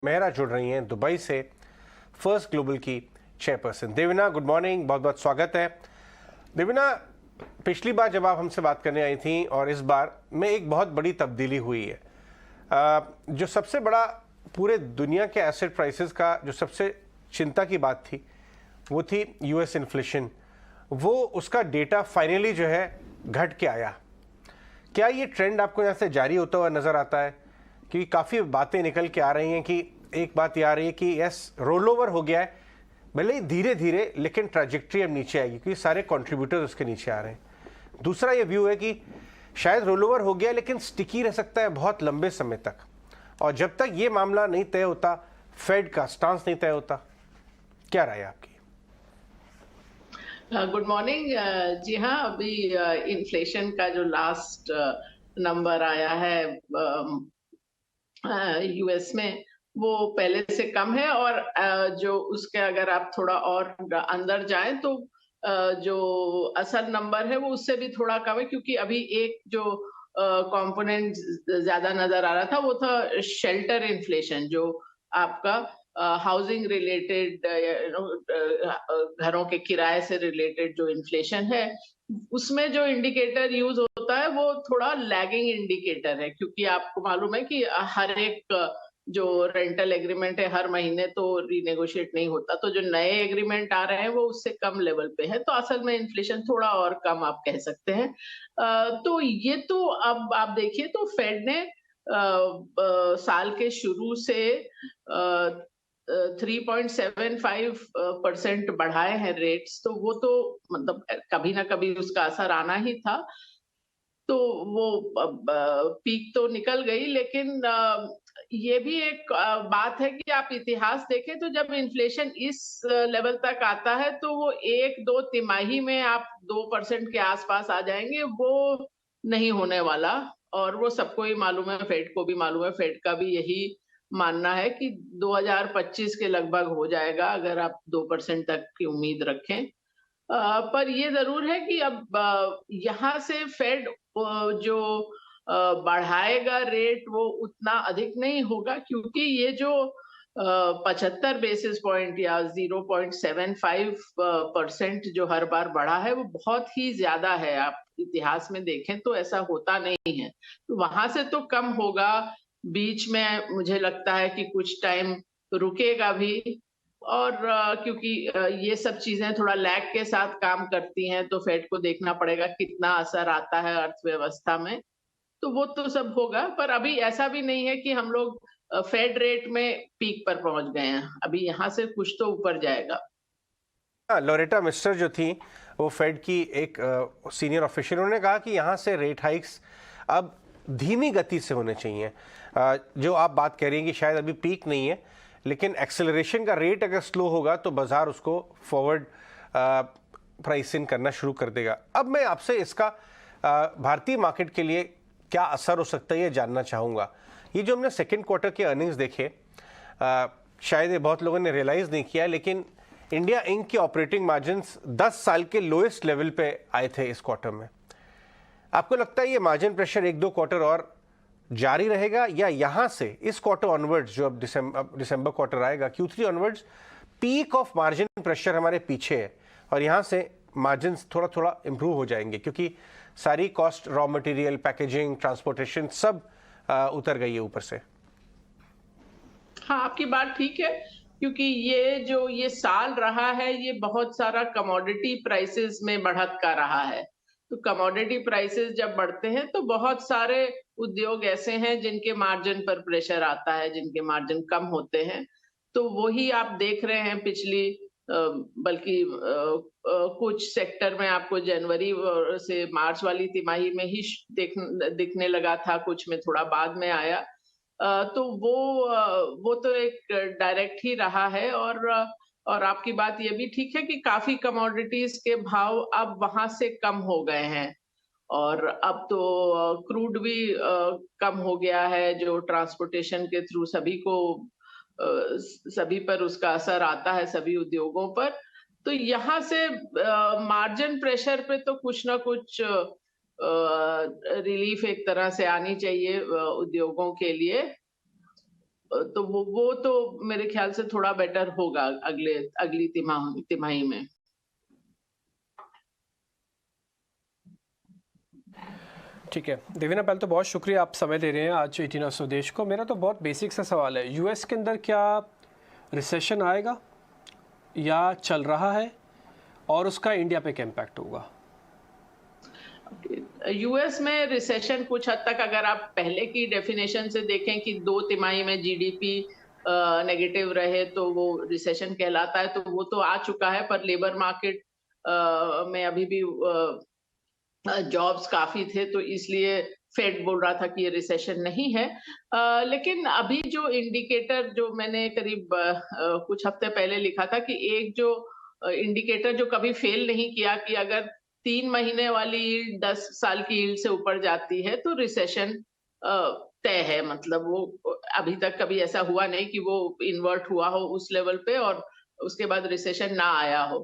मेहरा जुड़ रही हैं दुबई से, फर्स्ट ग्लोबल की चेयरपर्सन। देविना, गुड मॉर्निंग, बहुत बहुत स्वागत है। देविना, पिछली बार जब आप हमसे बात करने आई थी और इस बार में एक बहुत बड़ी तब्दीली हुई है। जो सबसे बड़ा पूरे दुनिया के एसेट प्राइसेस का जो सबसे चिंता की बात थी वो थी यूएस इन्फ्लेशन। वो उसका डेटा फाइनली जो है घट के आया। क्या ये ट्रेंड आपको यहाँ से जारी होता हुआ नजर आता है? क्योंकि काफ़ी बातें निकल के आ रही हैं कि एक बात ये आ रही है कि यस, रोल ओवर हो गया है, भले ही धीरे धीरे, लेकिन ट्रैजेक्टरी अब नीचे आएगी क्योंकि सारे कंट्रीब्यूटर्स उसके नीचे आ रहे हैं। दूसरा ये व्यू है कि शायद रोल ओवर हो गया लेकिन स्टिकी रह सकता है बहुत लंबे समय तक, और जब तक ये मामला नहीं तय होता, फेड का स्टांस नहीं तय होता। क्या राय है आपकी? Good morning. जी हाँ, अभी इन्फ्लेशन का जो लास्ट नंबर आया है यूएस में, वो पहले से कम है। और जो उसके अगर आप थोड़ा और अंदर जाएं तो जो असल नंबर है वो उससे भी थोड़ा कम है, क्योंकि अभी एक जो कंपोनेंट ज्यादा नजर आ रहा था वो था शेल्टर इन्फ्लेशन, जो आपका हाउसिंग रिलेटेड, घरों के किराए से रिलेटेड जो इन्फ्लेशन है, उसमें जो इंडिकेटर यूज होता है वो थोड़ा लैगिंग इंडिकेटर है, क्योंकि आपको मालूम है कि हर एक जो रेंटल एग्रीमेंट है हर महीने तो रीनेगोशिएट नहीं होता, तो जो नए एग्रीमेंट आ रहे हैं वो उससे कम लेवल पे है, तो असल में इन्फ्लेशन थोड़ा और कम आप कह सकते हैं। तो ये तो अब आप देखिए तो फेड ने साल के शुरू से 3.75% बढ़ाए हैं रेट्स, तो वो तो मतलब कभी ना कभी उसका असर आना ही था। तो वो पीक तो निकल गई, लेकिन ये भी एक बात है कि आप इतिहास देखें तो जब इन्फ्लेशन इस लेवल तक आता है तो वो 1-2 तिमाही में आप 2% के आसपास आ जाएंगे, वो नहीं होने वाला। और वो सबको ही मालूम है, फेड को भी मालूम है, फेड का भी यही मानना है कि 2025 के लगभग हो जाएगा अगर आप 2% तक की उम्मीद रखें। पर ये ज़रूर है कि अब यहाँ से फेड जो बढ़ाएगा रेट वो उतना अधिक नहीं होगा, क्योंकि ये जो 75 बेसिस पॉइंट या 0.75% जो हर बार बढ़ा है वो बहुत ही ज्यादा है। आप इतिहास में देखें तो ऐसा होता नहीं है, तो वहां से तो कम होगा। बीच में मुझे लगता है कि कुछ टाइम रुकेगा भी। और क्योंकि ये सब चीजें थोड़ा लैग के साथ काम करती हैं, तो फेड को देखना पड़ेगा कितना असर आता है अर्थव्यवस्था में, तो वो तो सब होगा। पर अभी ऐसा भी नहीं है कि हम लोग फेड रेट में पीक पर पहुंच गए हैं, अभी यहाँ से कुछ तो ऊपर जाएगा। हाँ, लोरेटा मिस्टर जो थी वो फेड की एक सीनियर ऑफिशियल, उन्होंने कहा कि यहाँ से रेट हाइक्स अब धीमी गति से होने चाहिए। जो आप बात कह रही हैं कि शायद अभी पीक नहीं है, लेकिन एक्सेलरेशन का रेट अगर स्लो होगा तो बाजार उसको फॉरवर्ड प्राइसिंग करना शुरू कर देगा। अब मैं आपसे इसका भारतीय मार्केट के लिए क्या असर हो सकता है ये जानना चाहूँगा। ये जो हमने सेकेंड क्वार्टर के अर्निंग्स देखे, शायद ये बहुत लोगों ने रियलाइज़ नहीं किया, लेकिन इंडिया इंक के ऑपरेटिंग मार्जिन्स 10 साल के लोएस्ट लेवल पे आए थे इस क्वार्टर में। आपको लगता है ये मार्जिन प्रेशर 1-2 क्वार्टर और जारी रहेगा, या यहां से इस क्वार्टर ऑनवर्ड्स, जो अब दिसंबर क्वार्टर आएगा, Q3 onwards, peak of margin pressure हमारे पीछे है और यहां से मार्जिन थोड़ा थोड़ा इंप्रूव हो जाएंगे क्योंकि सारी cost, raw material, packaging, transportation सब उतर गई है ऊपर से? हाँ, आपकी बात ठीक है, क्योंकि ये साल रहा है ये बहुत सारा कमोडिटी प्राइसेस में बढ़त का रहा है। तो कमोडिटी प्राइसेस जब बढ़ते हैं तो बहुत सारे उद्योग ऐसे हैं जिनके मार्जिन पर प्रेशर आता है, जिनके मार्जिन कम होते हैं। तो वही आप देख रहे हैं पिछली बल्कि कुछ सेक्टर में आपको जनवरी से मार्च वाली तिमाही में ही दिखने लगा था, कुछ में थोड़ा बाद में आया। तो वो तो एक डायरेक्ट ही रहा है। और आपकी बात ये भी ठीक है कि काफी कमोडिटीज के भाव अब वहां से कम हो गए हैं। और अब तो क्रूड भी कम हो गया है, जो ट्रांसपोर्टेशन के थ्रू सभी पर उसका असर आता है, सभी उद्योगों पर। तो यहाँ से मार्जिन प्रेशर पे तो कुछ ना कुछ रिलीफ एक तरह से आनी चाहिए उद्योगों के लिए। तो वो तो मेरे ख्याल से थोड़ा बेटर होगा अगली तिमाही में। ठीक है देवीना, पहले तो बहुत शुक्रिया आप समय दे रहे हैं आज 18 स्वदेश को। मेरा तो बहुत बेसिक सा सवाल है, यूएस के अंदर क्या रिसेशन आएगा या चल रहा है, और उसका इंडिया पे क्या इम्पैक्ट होगा? यूएस में रिसेशन कुछ हद तक अगर आप पहले की डेफिनेशन से देखें कि 2 तिमाही में जीडीपी नेगेटिव रहे तो वो रिसेशन कहलाता है, तो वो तो आ चुका है। पर लेबर मार्केट में अभी भी जॉब्स काफी थे, तो इसलिए फेड बोल रहा था कि ये रिसेशन नहीं है। लेकिन अभी जो इंडिकेटर जो मैंने करीब कुछ हफ्ते पहले लिखा था कि एक जो इंडिकेटर जो कभी फेल नहीं किया कि अगर 3 महीने वाली यील्ड 10 साल की यील्ड से ऊपर जाती है तो रिसेशन तय है। मतलब वो अभी तक कभी ऐसा हुआ नहीं कि वो इन्वर्ट हुआ हो उस लेवल पे और उसके बाद रिसेशन ना आया हो।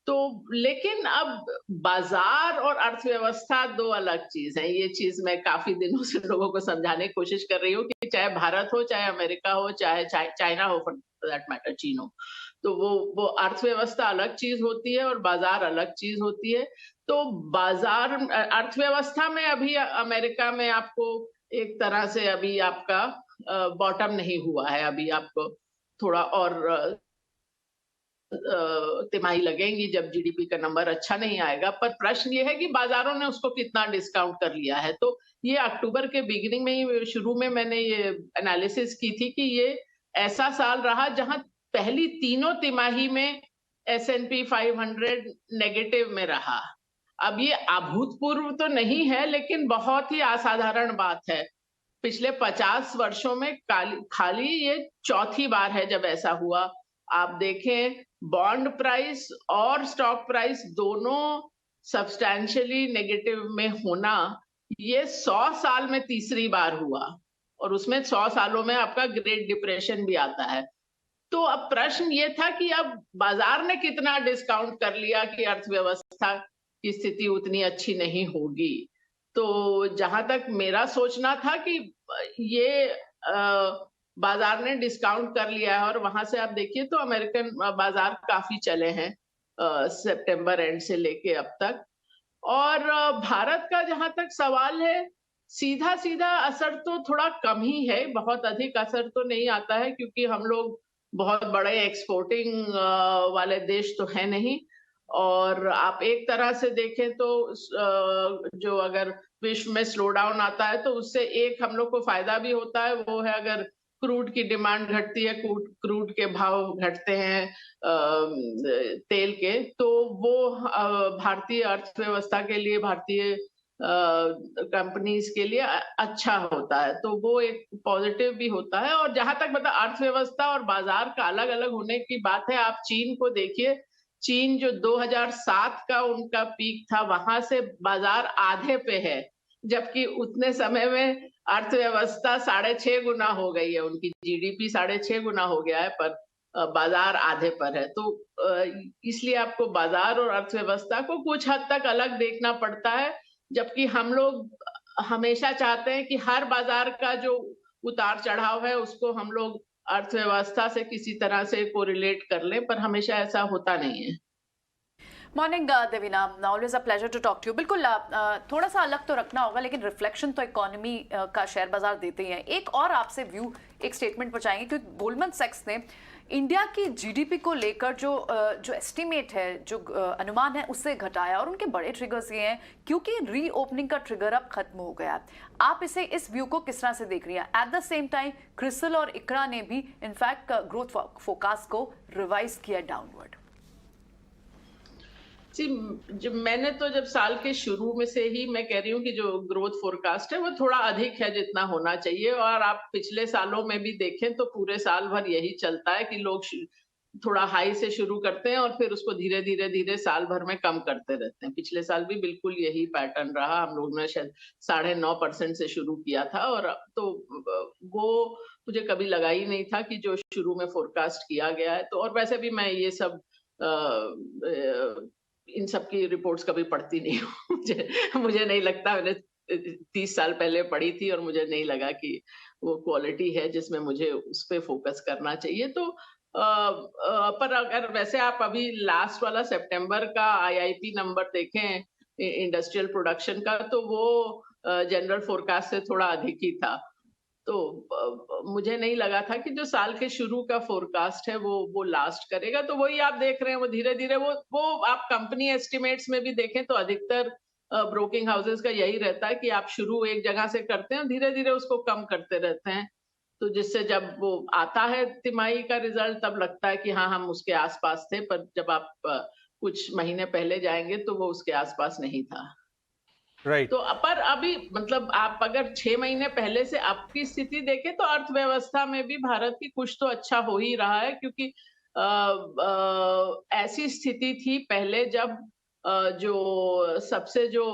तो लेकिन अब बाजार और अर्थव्यवस्था 2 अलग चीज है। ये चीज मैं काफी दिनों से लोगों को समझाने की कोशिश कर रही हूँ कि चाहे भारत हो, चाहे अमेरिका हो, चाहे चाइना हो, फॉर दैट मैटर चीन हो, तो वो अर्थव्यवस्था अलग चीज होती है और बाजार अलग चीज होती है। तो बाजार अर्थव्यवस्था में अभी अमेरिका में आपको एक तरह से अभी आपका बॉटम नहीं हुआ है। अभी आपको थोड़ा और तिमाही लगेंगी जब जीडीपी का नंबर अच्छा नहीं आएगा। पर प्रश्न ये है कि बाजारों ने उसको कितना डिस्काउंट कर लिया है। तो ये अक्टूबर के बिगिनिंग में ही शुरू में मैंने ये एनालिसिस की थी कि ये ऐसा साल रहा जहां पहली तीनों तिमाही में S&P 500 नेगेटिव में रहा। अब ये अभूतपूर्व तो नहीं है, लेकिन बहुत ही असाधारण बात है। पिछले 50 वर्षों में खाली ये चौथी बार है जब ऐसा हुआ। आप देखें बॉन्ड प्राइस और स्टॉक प्राइस दोनों सब्सटैंशियली नेगेटिव में होना, ये 100 साल में तीसरी बार हुआ और उसमें 100 सालों में आपका ग्रेट डिप्रेशन भी आता है। तो अब प्रश्न ये था कि अब बाजार ने कितना डिस्काउंट कर लिया कि अर्थव्यवस्था की स्थिति उतनी अच्छी नहीं होगी। तो जहां तक मेरा सोचना था कि ये बाजार ने डिस्काउंट कर लिया है और वहां से आप देखिए तो अमेरिकन बाजार काफी चले हैं सितंबर एंड से लेके अब तक। और भारत का जहां तक सवाल है, सीधा सीधा असर तो थोड़ा कम ही है, बहुत अधिक असर तो नहीं आता है क्योंकि हम लोग बहुत बड़े एक्सपोर्टिंग वाले देश तो है नहीं। और आप एक तरह से देखें तो जो अगर विश्व में स्लो डाउन आता है तो उससे एक हम लोग को फायदा भी होता है, वो है अगर क्रूड की डिमांड घटती है, क्रूड के भाव घटते हैं तेल के, तो वो भारतीय अर्थव्यवस्था के लिए, भारतीय कंपनीज के लिए अच्छा होता है। तो वो एक पॉजिटिव भी होता है। और जहां तक मतलब अर्थव्यवस्था और बाजार का अलग अलग होने की बात है, आप चीन को देखिए। चीन जो 2007 का उनका पीक था, वहां से बाजार आधे पे है, जबकि उतने समय में अर्थव्यवस्था 6.5 गुना हो गई है, उनकी जीडीपी 6.5 गुना हो गया है, पर बाजार आधे पर है। तो इसलिए आपको बाजार और अर्थव्यवस्था को कुछ हद तक अलग देखना पड़ता है, जबकि हम लोग हमेशा चाहते हैं कि हर बाजार का जो उतार चढ़ाव है उसको हम लोग अर्थव्यवस्था से किसी तरह से कोरिलेट कर लें, पर हमेशा ऐसा होता नहीं है। Morning Devina, always a pleasure to talk to you. बिल्कुल थोड़ा सा अलग तो रखना होगा, लेकिन रिफ्लेक्शन तो इकोनॉमी का शेयर बाजार देते ही हैं। एक और आपसे व्यू, एक स्टेटमेंट पहुंचाएंगे क्योंकि गोल्डमैन सैक्स ने इंडिया की जीडीपी को लेकर जो एस्टिमेट है, जो अनुमान है, उससे घटाया और उनके बड़े ट्रिगर्स ये हैं क्योंकि रीओपनिंग का ट्रिगर अब खत्म हो गया। आप इस व्यू को किस तरह से देख रही हैं? At the same time CRISIL और इकरा ने भी इनफैक्ट ग्रोथ फोरकास्ट को रिवाइज किया डाउनवर्ड। जी, मैंने तो जब साल के शुरू में से ही मैं कह रही हूँ कि जो ग्रोथ फोरकास्ट है वो थोड़ा अधिक है जितना होना चाहिए। और आप पिछले सालों में भी देखें तो पूरे साल भर यही चलता है कि लोग थोड़ा हाई से शुरू करते हैं और फिर उसको धीरे धीरे धीरे साल भर में कम करते रहते हैं। पिछले साल भी बिल्कुल यही पैटर्न रहा। हम लोग ने शायद 9.5% से शुरू किया था और तो वो मुझे कभी लगा ही नहीं था कि जो शुरू में फोरकास्ट किया गया है। तो और वैसे भी मैं ये सब इन सब की रिपोर्ट्स कभी पढ़ती नहीं हूँ। मुझे नहीं लगता, मैंने 30 साल पहले पढ़ी थी और मुझे नहीं लगा कि वो क्वालिटी है जिसमें मुझे उस पे फोकस करना चाहिए। तो पर अगर वैसे आप अभी लास्ट वाला सितंबर का आईआईपी नंबर देखें इंडस्ट्रियल प्रोडक्शन का, तो वो जनरल फोरकास्ट से थोड़ा अधिक ही था। तो मुझे नहीं लगा था कि जो साल के शुरू का फोरकास्ट है वो लास्ट करेगा। तो वही आप देख रहे हैं, वो धीरे-धीरे वो आप कंपनी एस्टिमेट्स में भी देखें तो अधिकतर ब्रोकिंग हाउसेस का यही रहता है कि आप शुरू एक जगह से करते हैं, धीरे-धीरे उसको कम करते रहते हैं। तो जिससे जब वो आता है तिमाही का रिजल्ट, तब लगता है कि हाँ, हम उसके आस-पास थे, पर जब आप कुछ महीने पहले जाएँगे तो वो उसके आस-पास नहीं था। राइट। तो पर अभी मतलब आप अगर 6 महीने पहले से अब की स्थिति देखें तो अर्थव्यवस्था में भी भारत की कुछ तो अच्छा हो ही रहा है, क्योंकि ऐसी स्थिति थी पहले जब जो सबसे जो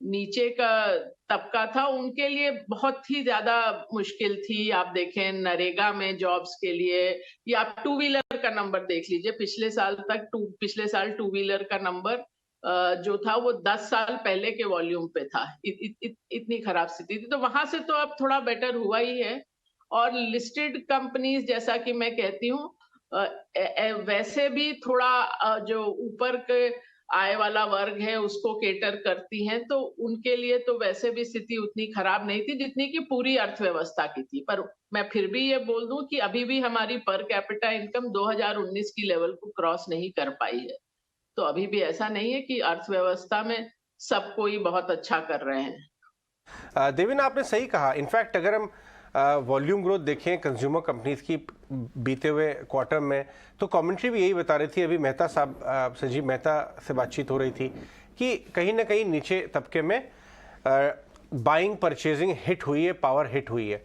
नीचे का तबका था उनके लिए बहुत ही ज्यादा मुश्किल थी। आप देखें नरेगा में जॉब्स के लिए, या आप टू व्हीलर का नंबर देख लीजिए, पिछले साल टू व्हीलर का नंबर जो था वो 10 साल पहले के वॉल्यूम पे था। इतनी खराब स्थिति थी। तो वहां से तो अब थोड़ा बेटर हुआ ही है। और लिस्टेड कंपनीज, जैसा कि मैं कहती हूँ, वैसे भी थोड़ा जो ऊपर के आय वाला वर्ग है उसको केटर करती हैं, तो उनके लिए तो वैसे भी स्थिति उतनी खराब नहीं थी जितनी कि पूरी अर्थव्यवस्था की थी। पर मैं फिर भी ये बोल दूं कि अभी भी हमारी पर कैपिटा इनकम 2019 की लेवल को क्रॉस नहीं कर पाई है। तो अभी भी ऐसा नहीं है कि अर्थव्यवस्था में सब कोई बहुत अच्छा कर रहे हैं। देवेना, आपने सही कहा। इनफैक्ट अगर हम वॉल्यूम ग्रोथ देखें कंज्यूमर कंपनीज की बीते हुए क्वार्टर में, तो कमेंट्री भी यही बता रही थी। अभी मेहता साहब, संजीव मेहता से बातचीत हो रही थी कि कहीं ना कहीं नीचे तबके में बाइंग परचेजिंग हिट हुई है, पावर हिट हुई है,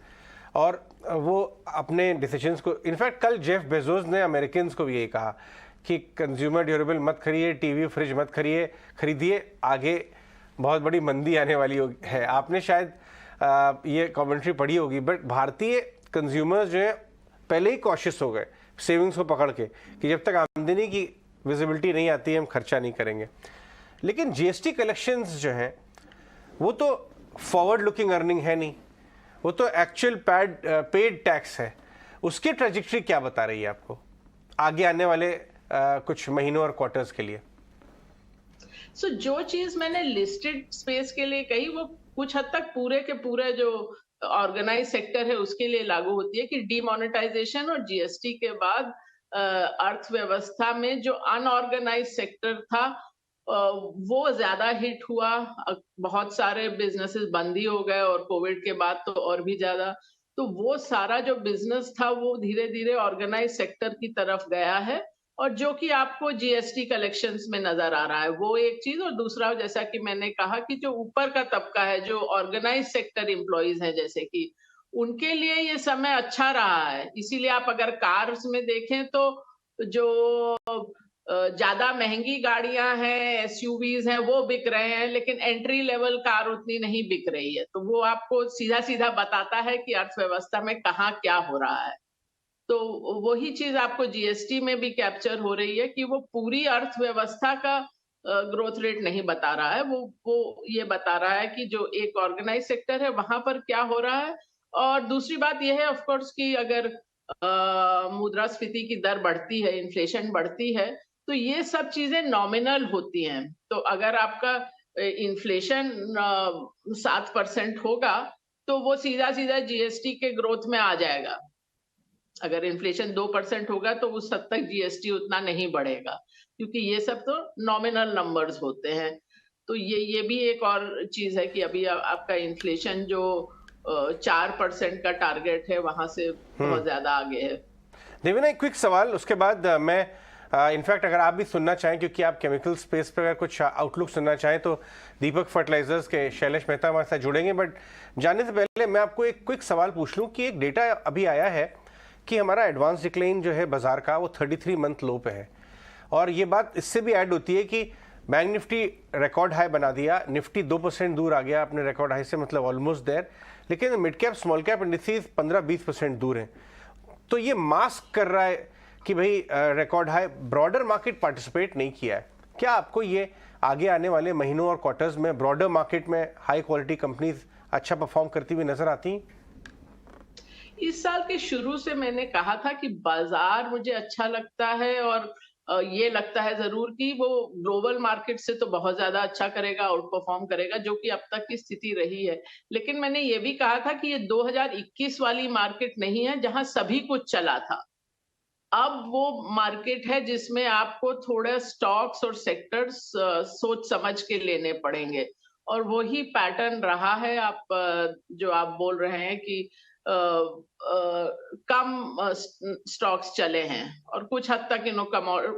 और वो अपने डिसीजंस को, इनफैक्ट कल जेफ बेजोस ने अमेरिकन को भी यही कहा कि कंज्यूमर ड्यूरेबल मत खरीदिए, टीवी फ्रिज मत खरीदिए, आगे बहुत बड़ी मंदी आने वाली है। आपने शायद ये कमेंट्री पढ़ी होगी। बट भारतीय कंज्यूमर्स जो है पहले ही कॉशियस हो गए सेविंग्स को पकड़ के कि जब तक आमदनी की विजिबिलिटी नहीं आती है हम खर्चा नहीं करेंगे। लेकिन जीएसटी कलेक्शंस जो हैं वो तो फॉरवर्ड लुकिंग अर्निंग है नहीं, वो तो एक्चुअल पेड टैक्स है। उसकी ट्रेजेक्टरी क्या बता रही है आपको आगे आने वाले कुछ महीनों और क्वार्टर्स के लिए? जो चीज मैंने लिस्टेड स्पेस के लिए कही वो कुछ हद तक पूरे के पूरे जो ऑर्गेनाइज सेक्टर है उसके लिए लागू होती है कि डीमोनेटाइजेशन और जीएसटी के बाद अर्थव्यवस्था में जो अनऑर्गेनाइज सेक्टर था वो ज्यादा हिट हुआ। बहुत सारे बिजनेसेस बंद ही हो गए, और कोविड के बाद तो और भी ज्यादा। तो वो सारा जो बिजनेस था वो धीरे धीरे ऑर्गेनाइज सेक्टर की तरफ गया है, और जो कि आपको जीएसटी कलेक्शंस में नजर आ रहा है वो एक चीज। और दूसरा, जैसा कि मैंने कहा कि जो ऊपर का तबका है, जो ऑर्गेनाइज सेक्टर एम्प्लॉइज हैं जैसे कि, उनके लिए ये समय अच्छा रहा है। इसीलिए आप अगर कार्स में देखें तो जो ज्यादा महंगी गाड़ियां हैं, एसयूवीज हैं, वो बिक रहे हैं, लेकिन एंट्री लेवल कार उतनी नहीं बिक रही है। तो वो आपको सीधा सीधा बताता है कि अर्थव्यवस्था में कहाँ क्या हो रहा है। तो वही चीज आपको जीएसटी में भी कैप्चर हो रही है कि वो पूरी अर्थव्यवस्था का ग्रोथ रेट नहीं बता रहा है, वो ये बता रहा है कि जो एक ऑर्गेनाइज सेक्टर है वहां पर क्या हो रहा है। और दूसरी बात यह है ऑफ कोर्स कि अगर मुद्रास्फीति की दर बढ़ती है, इन्फ्लेशन बढ़ती है, तो ये सब चीजें नॉमिनल होती हैं। तो अगर आपका इन्फ्लेशन 7% होगा तो वो सीधा सीधा जीएसटी के ग्रोथ में आ जाएगा। अगर इन्फ्लेशन 2% होगा तो उस हद तक जीएसटी उतना नहीं बढ़ेगा, क्योंकि ये सब तो नॉमिनल नंबर्स होते हैं। तो ये भी एक और चीज है कि अभी आपका इन्फ्लेशन जो 4% का टारगेट है वहां से बहुत ज्यादा आगे है। देवेना, एक क्विक सवाल, उसके बाद मैं इनफैक्ट अगर आप भी सुनना चाहें, क्योंकि आप केमिकल स्पेस पर अगर कुछ आउटलुक सुनना चाहें तो दीपक फर्टिलाइजर्स के शैलेश मेहता हमारे साथ जुड़ेंगे। बट जाने से पहले मैं आपको एक क्विक सवाल पूछ लूं कि एक डेटा अभी आया है कि हमारा एडवांस डिक्लाइन जो है बाजार का वो 33 मंथ लो पे है, और ये बात इससे भी ऐड होती है कि बैंक निफ्टी रिकॉर्ड हाई बना दिया, निफ्टी 2% दूर आ गया अपने रिकॉर्ड हाई से, मतलब ऑलमोस्ट देयर, लेकिन mid cap small cap indices 15-20% दूर हैं। तो ये मास्क कर रहा है कि भाई record high broader market participate नहीं किया है। क्या आपको ये आगे आने वाले महीनों और क्वार्टर्स में ब्रॉडर मार्केट में हाई क्वालिटी कंपनीज अच्छा परफॉर्म करती हुई नजर आती हैं? इस साल के शुरू से मैंने कहा था कि बाजार मुझे अच्छा लगता है और ये लगता है जरूर कि वो ग्लोबल मार्केट से तो बहुत ज्यादा अच्छा करेगा, आउट परफॉर्म करेगा, जो कि अब तक की स्थिति रही है। लेकिन मैंने ये भी कहा था कि ये 2021 वाली मार्केट नहीं है जहां सभी कुछ चला था। अब वो मार्केट है जिसमें आपको थोड़ा स्टॉक्स और सेक्टर्स सोच समझ के लेने पड़ेंगे, और वही पैटर्न रहा है। आप जो आप बोल रहे हैं कि कम स्टॉक्स चले हैं, और कुछ हद तक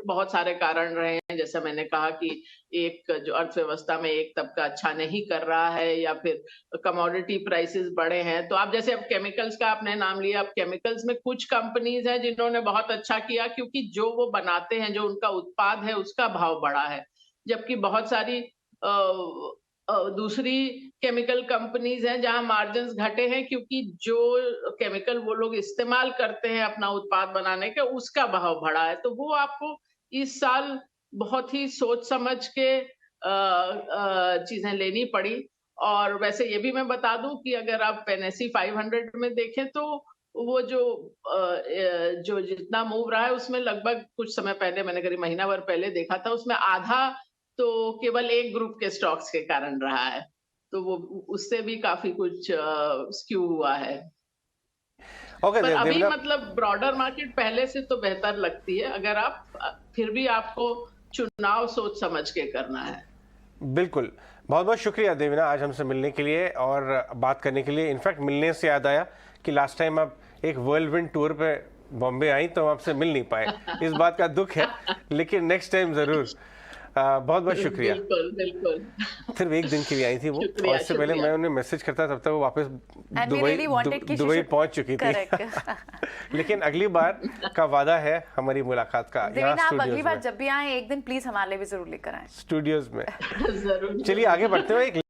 बहुत सारे कारण रहे हैं, जैसे मैंने कहा कि एक जो अर्थव्यवस्था में एक तबका अच्छा नहीं कर रहा है, या फिर कमोडिटी प्राइसेस बढ़े हैं। तो आप जैसे अब केमिकल्स का आपने नाम लिया, अब केमिकल्स में कुछ कंपनीज हैं जिन्होंने बहुत अच्छा किया, क्योंकि जो वो बनाते हैं, जो उनका उत्पाद है, उसका भाव बढ़ा है। जबकि बहुत सारी दूसरी केमिकल कंपनीज हैं जहां मार्जिन्स घटे हैं, क्योंकि जो केमिकल वो लोग इस्तेमाल करते हैं अपना उत्पाद बनाने के, उसका भाव बढ़ा है। तो वो आपको इस साल बहुत ही सोच समझ के चीजें लेनी पड़ी। और वैसे ये भी मैं बता दूं कि अगर आप NSE 500 में देखें, तो वो जो जितना मूव रहा है, उसमें लगभग कुछ समय पहले, मैंने करीब महीना भर पहले देखा था, उसमें आधा तो केवल एक ग्रुप के स्टॉक्स के कारण रहा है। तो वो उससे भी काफी कुछ स्क्यू हुआ है। ओके, पर अभी देवना, मतलब ब्रॉडर मार्केट पहले से तो बेहतर लगती है, अगर आप फिर भी आपको चुनाव सोच समझ के करना है। बिल्कुल। बहुत बहुत शुक्रिया देवीना आज हमसे मिलने के लिए और बात करने के लिए। इनफैक्ट मिलने से याद आया कि लास्ट टाइम आप एक वर्ल्ड विंड टूर पे बॉम्बे आई तो हम आपसे मिल नहीं पाए, इस बात का दुख है, लेकिन नेक्स्ट टाइम जरूर। बहुत बहुत शुक्रिया। बिल्कुल बिल्कुल। सिर्फ एक दिन के लिए आई थी वो, और इससे पहले मैं उन्हें मैसेज करता तब तक वो वापस दुबई पहुंच चुकी थी। लेकिन अगली बार का वादा है हमारी मुलाकात का, यहाँ आप अगली बार में, जब भी आए एक दिन प्लीज हमारे लिए भी जरूर लेकर आए स्टूडियोज में। जरूर। चलिए आगे बढ़ते हुए एक